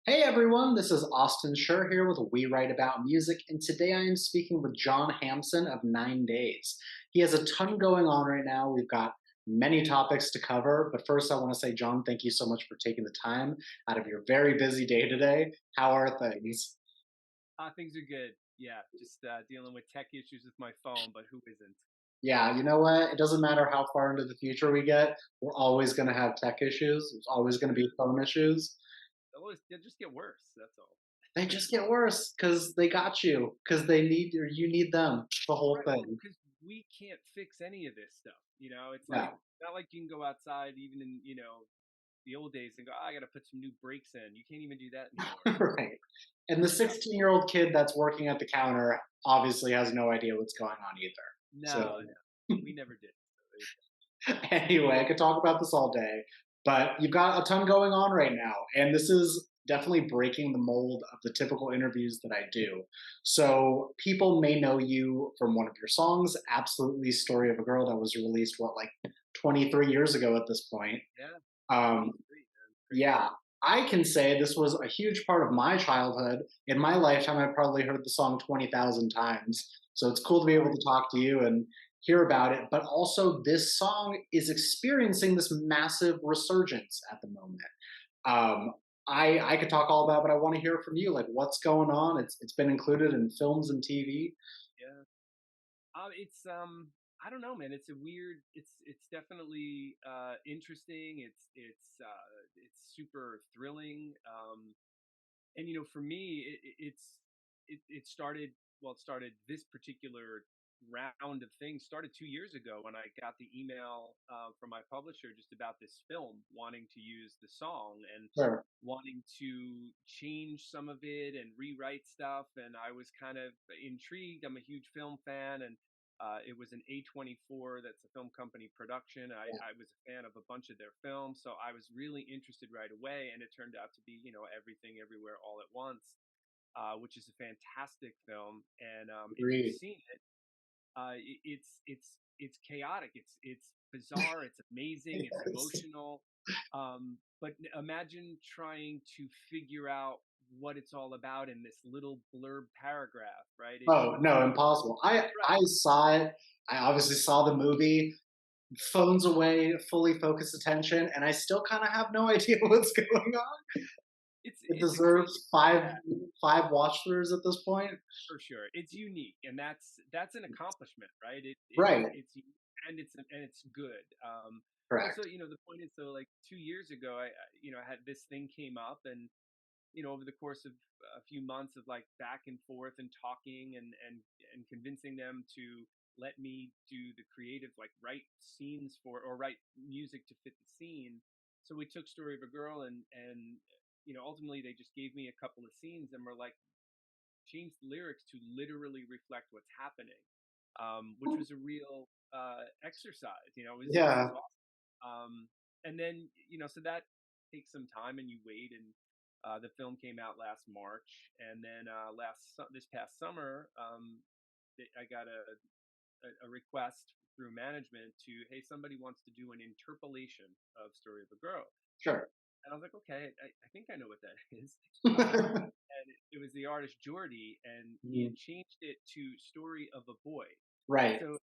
Hey everyone, this is Austin Schur here with We Write About Music, and today I am speaking with John Hampson of 9 Days. He has a ton going on right now. We've got many topics to cover, but first I want to say, John, thank you so much for taking the time out of your very busy day today. How are things? Things are good. Yeah, just dealing with tech issues with my phone, but who isn't? Yeah, you know what? It doesn't matter how far into the future we get, we're always going to have tech issues. There's always going to be phone issues. They'll just get worse. That's all. They just get worse because they got you, because they need or you need them. The whole Right. Well, thing. because we can't fix any of this stuff. It's like Yeah. not like you can go outside even in the old days and go, I got to put some new brakes in. You can't even do that anymore. Right. And the Yeah. 16-year-old kid that's working at the counter obviously has no idea what's going on either. So, No, no, we never did. So there you anyway, I could talk about this all day, but you've got a ton going on right now. And this is definitely breaking the mold of the typical interviews that I do. So, people may know you from one of your songs, Absolutely Story of a Girl, that was released, what, like 23 years ago at this point. go. Yeah, Um, 23, man, crazy. Yeah, I can say this was a huge part of my childhood. In my lifetime, I've probably heard the song 20,000 times. So it's cool to be able to talk to you and hear about it. But also, this song is experiencing this massive resurgence at the moment. Um, I could talk all about it, but I want to hear from you. Like, what's going on? It's been included in films and TV. Yeah. It's I don't know, man. It's a weird. It's definitely interesting. It's super thrilling. And for me, it started. Well, it started this particular round of things started 2 years ago when I got the email from my publisher just about this film, wanting to use the song and Sure. wanting to change some of it and rewrite stuff. And I was kind of intrigued. I'm a huge film fan, and it was an A24, that's a film company production. I was a fan of a bunch of their films, so I was really interested right away. And it turned out to be, Everything Everywhere All at Once, which is a fantastic film. And if you've Agreed. seen it, it's chaotic. It's bizarre. It's amazing. It's Yes. emotional. But imagine trying to figure out what it's all about in this little blurb paragraph, right? Oh no, impossible. I Right. saw it. I obviously saw the movie. Phones away, fully focused attention, and I still kind of have no idea what's going on. It It's a crazy. deserves five watch throughs at this point. For sure, it's unique, and that's an accomplishment, right? Right. And it's good. Also, Correct. the point is, so like 2 years ago, I had this thing came up, and over the course of a few months of like back and forth and talking and convincing them to let me do the creative, like write scenes for or write music to fit the scene. So we took Story of a Girl, and ultimately they just gave me a couple of scenes and were like, change the lyrics to literally reflect what's happening, which was a real exercise. It was Yeah. awesome. And then so that takes some time, and you wait, and the film came out last March, and then this past summer, I got a request through management to, hey, somebody wants to do an interpolation of Story of a Girl. Sure. And I was like, okay, I think I know what that is. And it was the artist Jordy, and he Mm, had changed it to Story of a Boy. right. So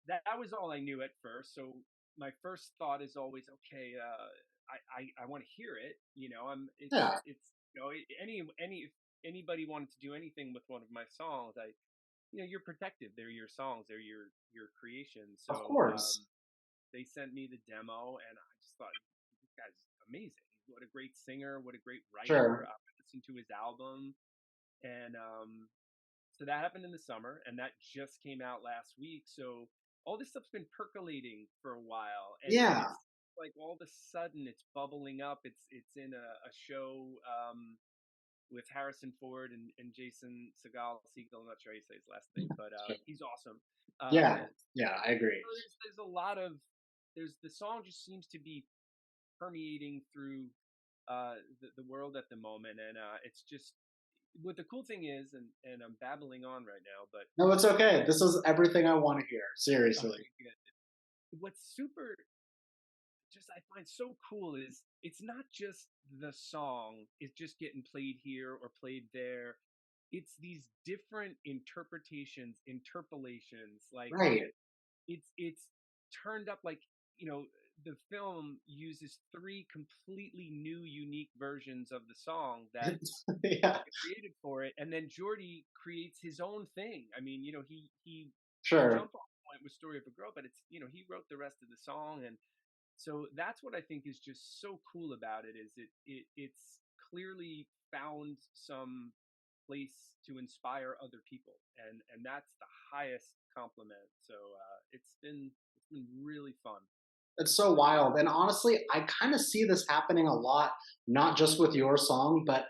that was all I knew at first. So my first thought is always, okay, I want to hear it. Yeah. It's if anybody wanted to do anything with one of my songs, you're protective. They're your songs. They're your creation. Of So course. they sent me the demo, and I just thought, this guy's amazing. What a great singer. What a great writer. Sure. I listened to his album, and so that happened in the summer, and that just came out last week. So all this stuff's been percolating for a while, and Yeah. it's like all of a sudden it's bubbling up. It's in a show with Harrison Ford and Jason Segel. I'm not sure how you say his last name, but Sure. he's awesome. Yeah. Yeah. I agree. So there's a lot of there's the song just seems to be permeating through the world at the moment, and it's just what the cool thing is, and I'm babbling on right now, but No, it's okay. This is everything I want to hear. Seriously. okay, good. What's super just I find so cool is it's not just the song is just getting played here or played there. It's these different interpretations, interpolations. Like Right. it's turned up like you know the film uses three completely new, unique versions of the song that Yeah, created for it, and then Jordy creates his own thing. I mean, the sure. jump off point was "Story of a Girl," but it's he wrote the rest of the song, and so that's what I think is just so cool about it is it's clearly found some place to inspire other people, and that's the highest compliment. So it's been really fun. It's so wild. And honestly, I kind of see this happening a lot, not just with your song, but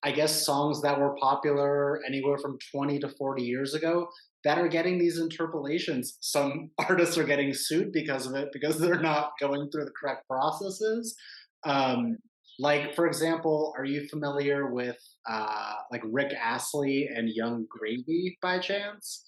I guess songs that were popular anywhere from 20 to 40 years ago that are getting these interpolations. Some artists are getting sued because of it because they're not going through the correct processes. Um, Right. like, for example, are you familiar with like Rick Astley and Young Sure. Gravy by chance?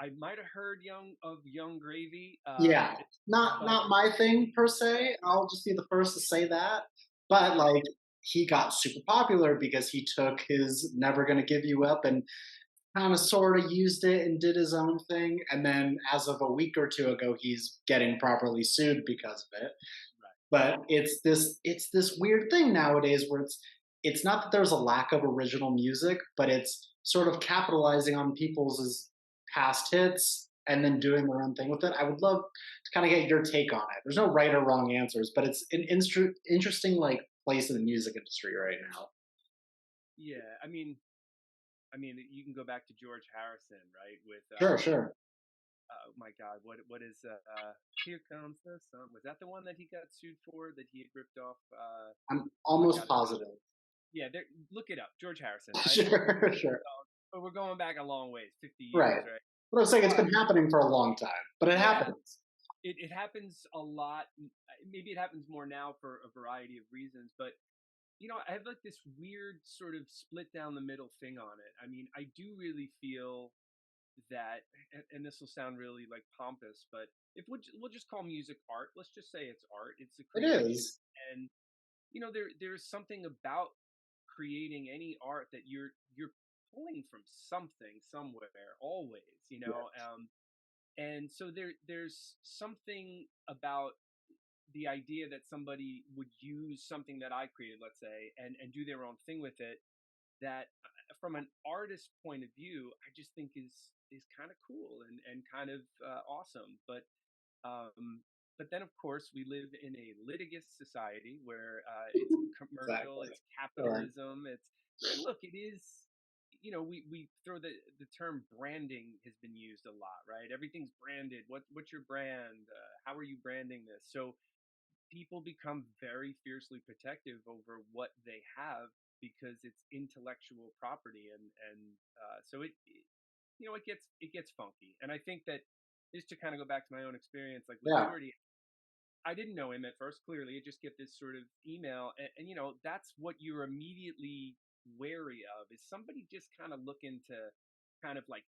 I might have heard Young Gravy, Yeah, but not my thing per se. I'll just be the first to say that. But sure. like he got super popular because he took his "Never Gonna Give You Up" and kind of sort of used it and did his own thing. And then as of a week or two ago, he's getting properly sued because of it. Right. But it's this weird thing nowadays where it's not that there's a lack of original music, but it's sort of capitalizing on people's past hits and then doing their own thing with it. I would love to kind of get your take on it. There's no right or wrong answers, but it's an interesting like place in the music industry right now. Yeah. I mean, you can go back to George Harrison, right? With Sure, sure. oh my God, what is Here Comes the Sun? Was that the one that he got sued for that he had ripped off? I'm Oh my almost God, positive. yeah, look it up, George Harrison. Sure, sure. But we're going back a long ways, 50 Right. years, right? But I'm saying it's But been happening for a long time, but it yeah, happens. it happens a lot. Maybe it happens more now for a variety of reasons, but I have like this weird sort of split down the middle thing on it. I mean, I do really feel that, and this will sound really like pompous, but if we'll just call music art, let's just say it's art. It's a It creation, is. and there's something about creating any art that you're pulling from something somewhere always, and so there's something about the idea that somebody would use something that I created, let's say, and do their own thing with it that from an artist point of view, I just think is kind of cool and kind of awesome. Um, but then of course we live in a litigious society where it's commercial, Exactly. it's Sure. capitalism, and look, it is. We throw the term branding has been used a lot, right? Everything's branded. What's your brand? How are you branding this? So people become very fiercely protective over what they have because it's intellectual property and so it gets funky, and I think that just to kind of go back to my own experience like with Yeah. Jordy, I didn't know him at first. Clearly, I just get this sort of email, and that's what you're immediately wary of is somebody just kind of looking to kind of like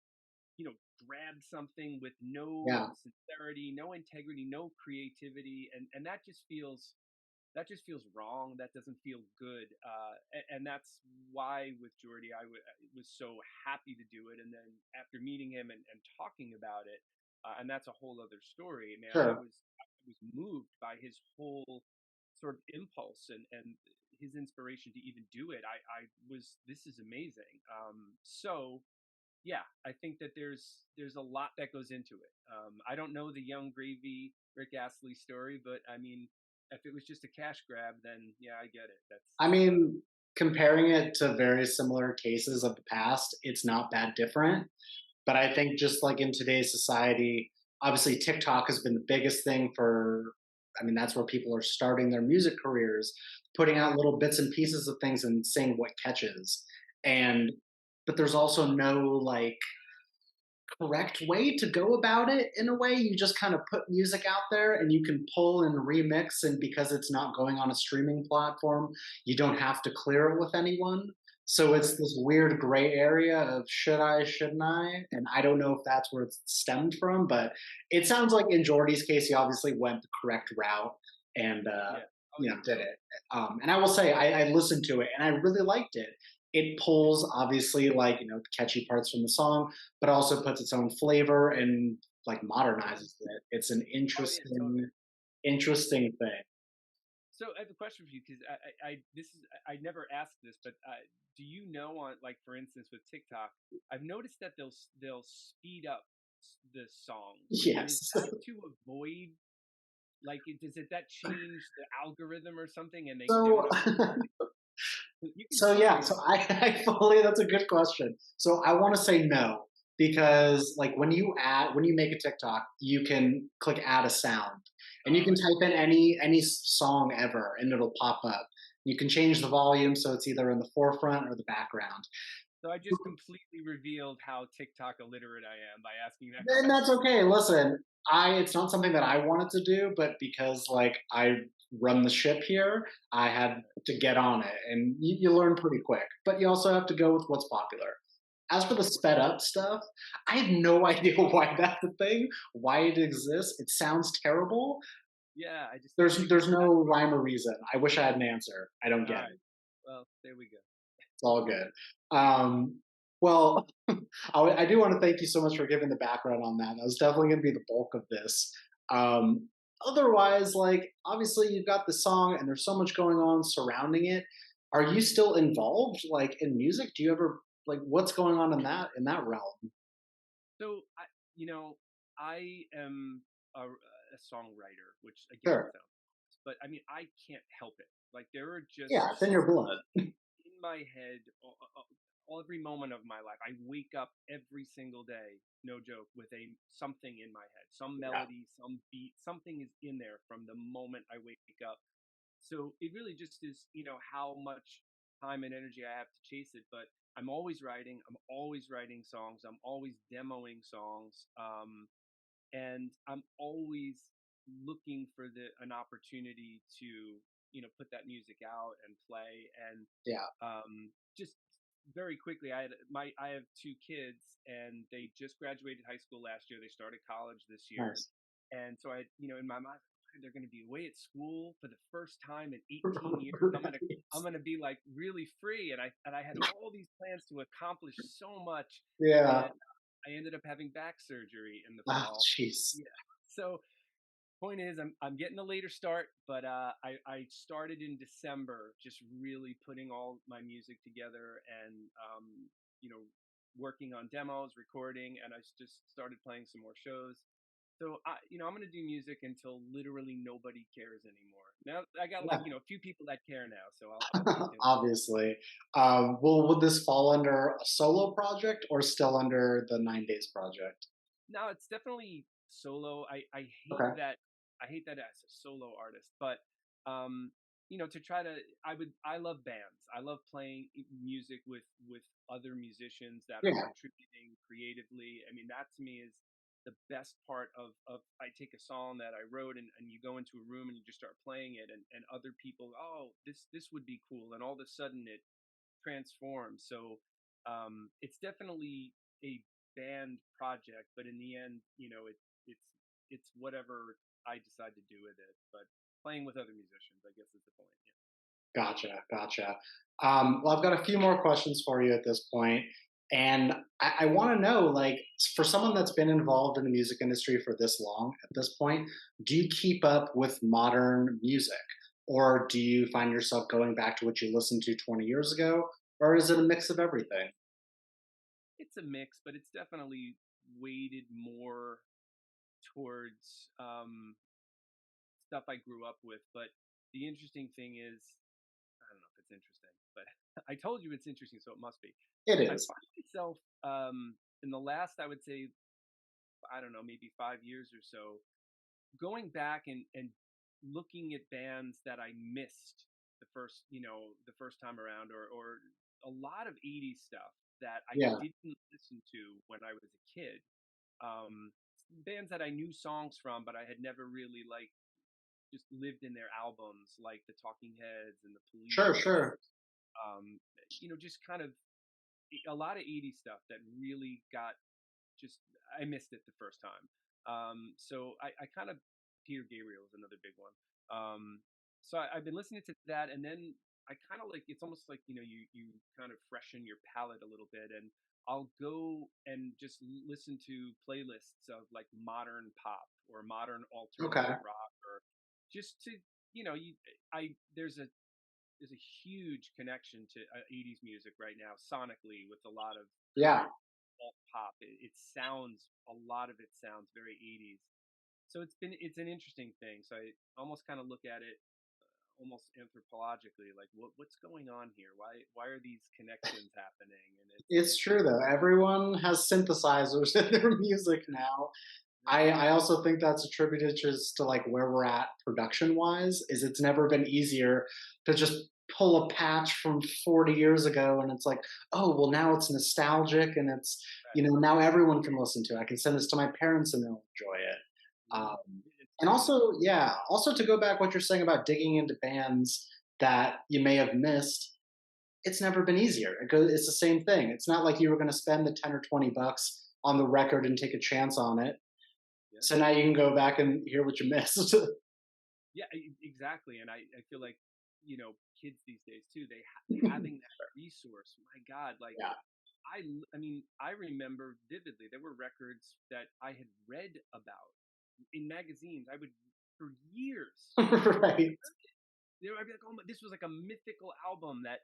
grab something with no Yeah. sincerity, no integrity, no creativity, and that just feels wrong. That doesn't feel good, and that's why with Jordy was so happy to do it. And then after meeting him and talking about it, and that's a whole other story. Man, Sure. I was moved by his whole sort of impulse and his inspiration to even do it. I was this is amazing. So yeah, I think that there's a lot that goes into it. I don't know the Young Gravy Rick Astley story, but I mean, if it was just a cash grab, then yeah, I get it. I mean, comparing it to very similar cases of the past, it's not that different. But I think just like in today's society, obviously TikTok has been the biggest thing for, I mean, that's where people are starting their music careers, putting out little bits and pieces of things and seeing what catches. And, but there's also no like correct way to go about it in a way. You just kind of put music out there and you can pull and remix. And because it's not going on a streaming platform, you don't have to clear it with anyone. So it's this weird gray area of should I, shouldn't I? And I don't know if that's where it's stemmed from, but it sounds like in Jordy's case, he obviously went the correct route and Yeah. Oh yeah. did it. And I will say, I listened to it and I really liked it. It Yeah. pulls obviously like catchy parts from the song, but also puts its own flavor and like modernizes it. It's an Oh yeah. Totally. interesting thing. So I have a question for you because this is I never asked this, but do you know on like for instance with TikTok, I've noticed that they'll speed up the songs, and is Yes. that to avoid like does it that change the algorithm or something, and they So don't know how you can So tell yeah, me. so I, I fully that's a good question. So I want to say no because like when you make a TikTok, you can click add a sound and you Oh, can I see. type in any song ever and it'll pop up. You can change the volume so it's either in the forefront or the background. So I just completely revealed how TikTok illiterate I am by asking that And that's question. okay. Listen, I it's not something that I wanted to do, but because like I run the ship here, I had to get on it, and you learn pretty quick. But you also have to go with what's popular. As for the Sure. sped up stuff, I have no idea why that's a thing, why it exists. It sounds terrible. Yeah, I just figured There's that. no rhyme or reason. I wish I had an answer. I don't All get right. it. Well, there we go. It's all good. Well, I do want to thank you so much for giving the background on that. That was definitely going to be the bulk of this. Otherwise, like obviously you've got the song and there's so much going on surrounding it. Are you still involved like in music? Do you ever like what's going on in that realm? So you know, I am a songwriter, which again Sure. sounds, but I mean, I can't help it. Like there are Yeah, just it's in your blood. in my head all every moment of my life. I wake up every single day, no joke, with a something in my head, some Yeah. melody, some beat, something is in there from the moment I wake up. So it really just is, how much time and energy I have to chase it. But I'm always writing. I'm always writing songs. I'm always demoing songs. And I'm always looking for an opportunity to put that music out and play and Yeah. just very quickly I have two kids and they just graduated high school last year. They started college this year, Nice. and so I in my mind they're going to be away at school for the first time in 18 years. I'm going to be like really free, and I had all these plans to accomplish so much, Yeah. and I ended up having back surgery in the Oh, fall. jeez. Yeah. So point is, I'm getting a later start, but I started in December, just really putting all my music together and you know working on demos, recording, and I just started playing some more shows. So I'm gonna do music until literally nobody cares anymore. Now I got like Yeah. a few people that care now, so I'll keep doing. Obviously. Would this fall under a solo project or still under the 9 Days project? No, it's definitely solo. I hate Okay. that. I hate that as a solo artist, but um, to try to, I love bands. I love playing music with other musicians that are Yeah. contributing creatively. I mean, that to me is the best part of I take a song that I wrote and you go into a room and you just start playing it and other people, oh, this would be cool, and all of a sudden it transform. So it's definitely a band project, but in the end, it's whatever I decide to do with it. But playing with other musicians, I guess, is the point. Yeah. Gotcha. Gotcha. Well, I've got a few more questions for you at this point, and I want to know, like, for someone that's been involved in the music industry for this long, at this point, do you keep up with modern music, or do you find yourself going back to what you listened to 20 years ago, or is it a mix of everything? It's a mix, but it's definitely weighted more towards stuff I grew up with. But the interesting thing is, I don't know if it's interesting, but I told you it's interesting, so it must be. It I is. find myself in the last, I would say, I don't know, maybe 5 years or so, going back and looking at bands that I missed the first time around, or a lot of 80s stuff that I Yeah. didn't listen to when I was a kid. Bands that I knew songs from, but I had never really like just lived in their albums, like the Talking Heads and the Sure. Police. Sure. Um, just kind of a lot of 80s stuff that really got just I missed it the first time. So I kind of Peter Gabriel is another big one. So I've been listening to that, and then I kind of like it's almost like you kind of freshen your palate a little bit, and I'll go and just listen to playlists of like modern pop or modern Okay. alternative rock, or just to you I there's a huge connection to 80s music right now sonically with a lot of Yeah. current alt pop. It sounds a lot of it sounds very 80s. So it's an interesting thing. So I almost kind of look at it almost anthropologically, like what's going on here? Why are these connections happening? And It's it's true though. Everyone has synthesizers in their music now. yeah, I also think that's attributed just to like where we're at production wise, is it's never been easier to just pull a patch from 40 years ago and it's like, oh well now it's nostalgic and it's right, now everyone can listen to it. I can send this to my parents and they'll enjoy it. yeah, Um, it's and crazy. also, yeah, also to go back what you're saying about digging into bands that you may have missed, it's never been easier. It's the same thing. It's not like you were going to spend the 10 or 20 bucks on the record and take a chance on it. Yeah. So now you can go back and hear what you missed. Yeah, exactly. And I feel like, kids these days too, having that resource, my God, like Yeah. I mean, I remember vividly there were records that I had read about in magazines. I would for years, Right. I'd be like, oh my, this was like a mythical album that,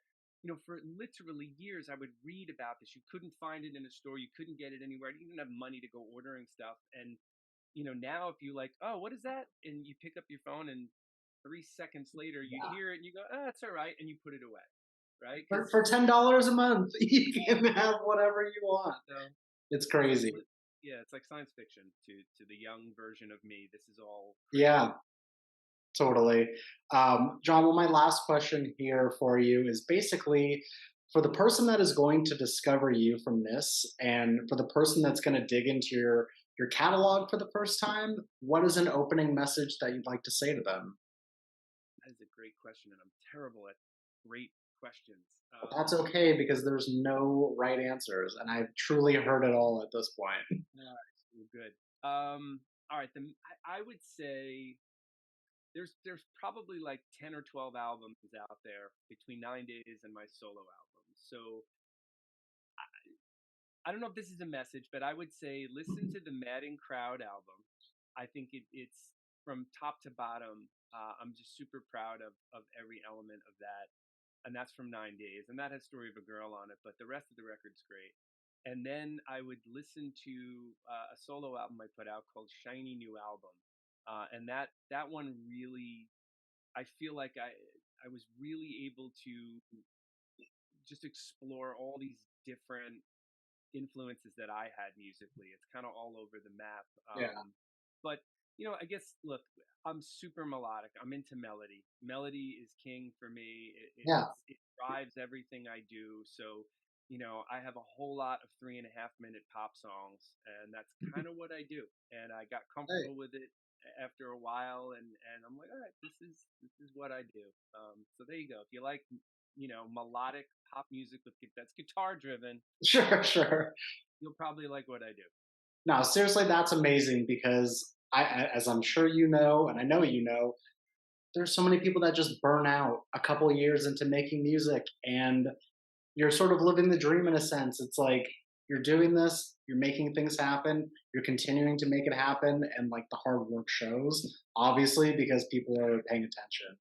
for literally years I would read about this. You couldn't find it in a store, you couldn't get it anywhere. I didn't even have money to go ordering stuff. And now if you like, oh, what is that? And you pick up your phone and 3 seconds later you Yeah. hear it and you go, oh, that's all right, and you put it away, right? For $10 a month, you can have whatever you want. So It's it's like crazy. yeah, it's like science fiction to the young version of me. This is all crazy. Yeah, totally. John, well, my last question here for you is basically for the person that is going to discover you from this, and for the person that's going to dig into your catalog for the first time, what is an opening message that you'd like to say to them? That is a great question, and I'm terrible at great questions. But that's okay because there's no right answers, and I've truly heard it all at this point. Well, good. All right, I would say there's probably like 10 or 12 albums out there between 9 days and my solo album. So I don't know if this is a message, but I would say listen to the Mad and Crowd album. I think it's from top to bottom. I'm just super proud of every element of that, and that's from 9 days, and that has "Story of a Girl" on it. But the rest of the record's great. And then I would listen to a solo album I put out called "Shiny New Album," and that one really, I feel like I was really able to just explore all these different influences that I had musically. It's kind of all over the map. Yeah, But I guess look, I'm super melodic. I'm into melody. Melody is king for me. yeah. It drives everything I do. So I have a whole lot of 3.5 minute pop songs, and that's kind of what I do. And I got Hey, comfortable with it after a while, and I'm like, all right, this is what I do. So there you go. If you like, melodic pop music that's guitar driven, sure, sure. you'll probably like what I do. No, seriously, that's amazing because as I'm sure you know, and I know you know, there's so many people that just burn out a couple years into making music, and you're sort of living the dream in a sense. It's like you're doing this, you're making things happen, you're continuing to make it happen, and like the hard work shows, obviously, because people are paying attention.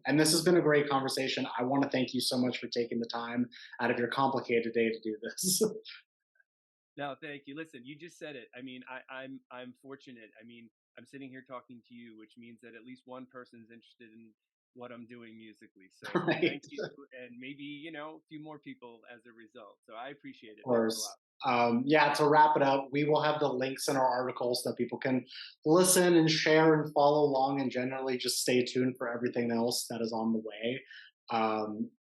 And this has been a great conversation. I want to thank you so much for taking the time out of your complicated day to do this. No, thank you. Listen, you just said it. I mean, I'm fortunate. I mean, I'm sitting here talking to you, which means that at least one person's interested in what I'm doing musically. So Right. thank you, and maybe a few more people as a result. So I appreciate it. Thanks a Course. lot. Yeah, to wrap it up, we will have the links in our articles so that people can listen and share and follow along, and generally just stay tuned for everything else that is on the way.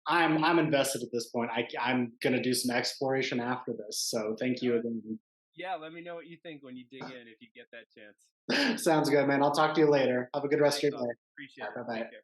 I'm invested at this point. I'm going to do some exploration after this. So thank you Uh, again. yeah, let me know what you think when you dig in if you get that chance. Sounds good, man. I'll talk to you later. Have a good rest Thanks, of your all. day. Appreciate it. Bye bye. Take care.